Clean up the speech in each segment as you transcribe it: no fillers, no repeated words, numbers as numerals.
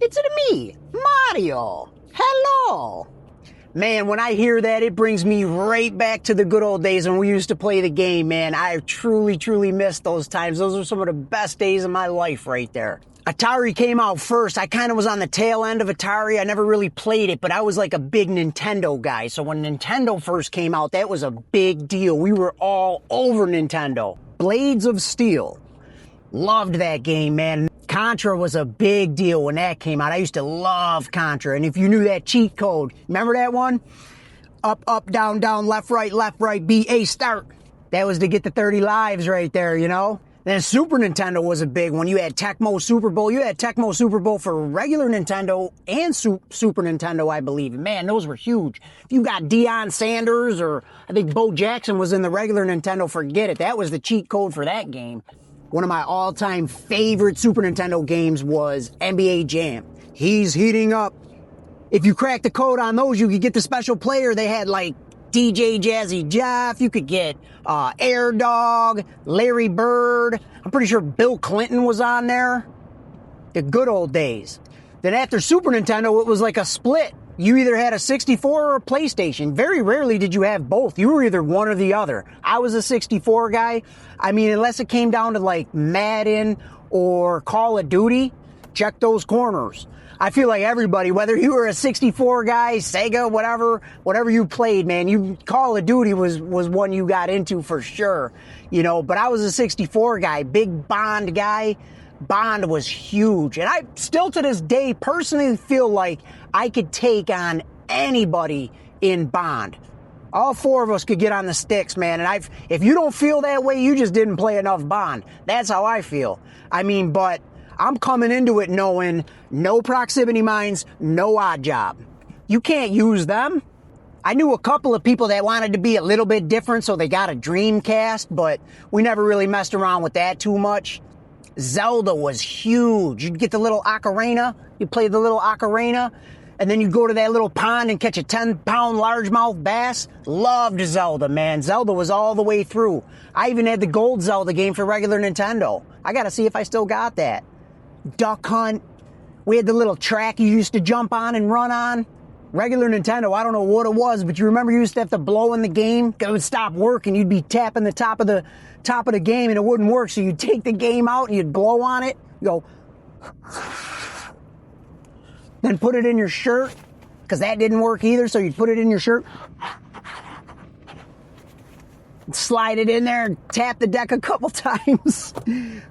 It's me, Mario. Hello. Man, when I hear that, it brings me right back to the good old days when we used to play the game, man. I truly miss those times. Those are some of the best days of my life right there. Atari came out first. I kind of was on the tail end of Atari. I never really played it, but I was like a big Nintendo guy. So when Nintendo first came out, that was a big deal. We were all over Nintendo. Blades of Steel. Loved that game, man. Contra was a big deal when that came out. I used to love Contra. And if you knew that cheat code, remember that one? Up, up, down, down, left, right, B, A, start. That was to get the 30 lives right there, you know? Then Super Nintendo was a big one. You had Tecmo Super Bowl. You had Tecmo Super Bowl for regular Nintendo and Super Nintendo, I believe. Man, those were huge. If you got Deion Sanders or I think Bo Jackson was in the regular Nintendo, forget it. That was the cheat code for that game. One of my all-time favorite Super Nintendo games was NBA Jam. He's heating up. If you cracked the code on those, you could get the special player. They had like DJ Jazzy Jeff. You could get Air Dog, Larry Bird. I'm pretty sure Bill Clinton was on there. The good old days. Then after Super Nintendo, it was like a split. You either had a 64 or a PlayStation. Very rarely did you have both. You were either one or the other. I was a 64 guy. I mean, unless it came down to like Madden or Call of Duty, check those corners. I feel like everybody, whether you were a 64 guy, Sega, whatever you played, man, Call of Duty was one you got into for sure. You know, but I was a 64 guy, big Bond guy. Bond was huge. And I still to this day personally feel like I could take on anybody in Bond. All four of us could get on the sticks, man. And if you don't feel that way, you just didn't play enough Bond. That's how I feel. I mean, but I'm coming into it knowing no proximity mines, no odd job. You can't use them. I knew a couple of people that wanted to be a little bit different, so they got a Dreamcast, but we never really messed around with that too much. Zelda was huge. You'd get the little ocarina, you play the little ocarina, and then you go to that little pond and catch a 10-pound largemouth bass. Loved Zelda, man. Zelda was all the way through. I even had the gold Zelda game for regular Nintendo. I gotta see if I still got that. Duck Hunt. We had the little track you used to jump on and run on. Regular Nintendo, I don't know what it was, but you remember you used to have to blow in the game? It would stop working. You'd be tapping the top of the game and it wouldn't work. So you'd take the game out and you'd blow on it. You go, then put it in your shirt because that didn't work either. So you'd put it in your shirt, slide it in there and tap the deck a couple times.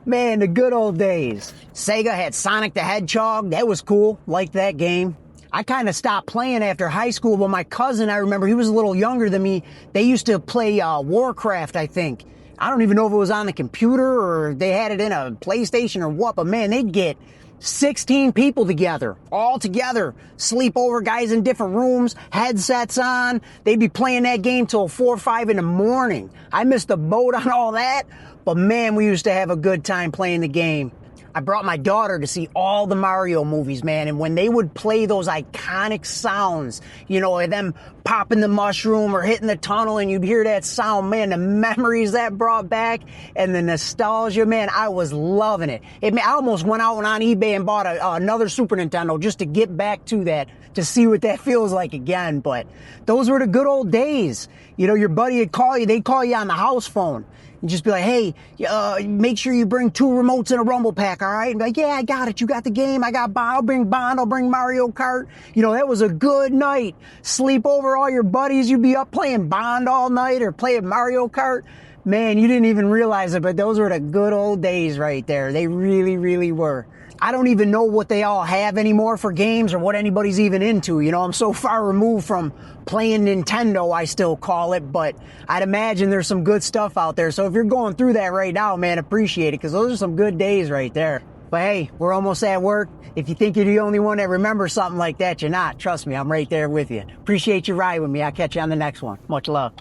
Man, the good old days. Sega had Sonic the Hedgehog. That was cool. Liked that game. I kind of stopped playing after high school, but my cousin, I remember, he was a little younger than me. They used to play Warcraft, I think. I don't even know if it was on the computer or they had it in a PlayStation or what, but man, they'd get 16 people together, all together, sleep over, guys in different rooms, headsets on. They'd be playing that game till 4 or 5 in the morning. I missed the boat on all that, but man, we used to have a good time playing the game. I brought my daughter to see all the Mario movies, man, and when they would play those iconic sounds, you know, them popping the mushroom or hitting the tunnel and you'd hear that sound, man, the memories that brought back and the nostalgia, man, I was loving it. I almost went out on eBay and bought another Super Nintendo just to get back to that, to see what that feels like again, but those were the good old days. You know, your buddy would call you, they'd call you on the house phone. And just be like, hey, make sure you bring 2 remotes in a rumble pack, all right? And be like, yeah, I got it. You got the game. I got Bond. I'll bring Bond. I'll bring Mario Kart. You know, that was a good night. Sleep over all your buddies. You'd be up playing Bond all night or playing Mario Kart. Man, you didn't even realize it, but those were the good old days right there. They really were. I don't even know what they all have anymore for games or what anybody's even into. You know, I'm so far removed from playing Nintendo, I still call it, but I'd imagine there's some good stuff out there. So if you're going through that right now, man, appreciate it because those are some good days right there. But hey, we're almost at work. If you think you're the only one that remembers something like that, you're not. Trust me, I'm right there with you. Appreciate your ride with me. I'll catch you on the next one. Much love.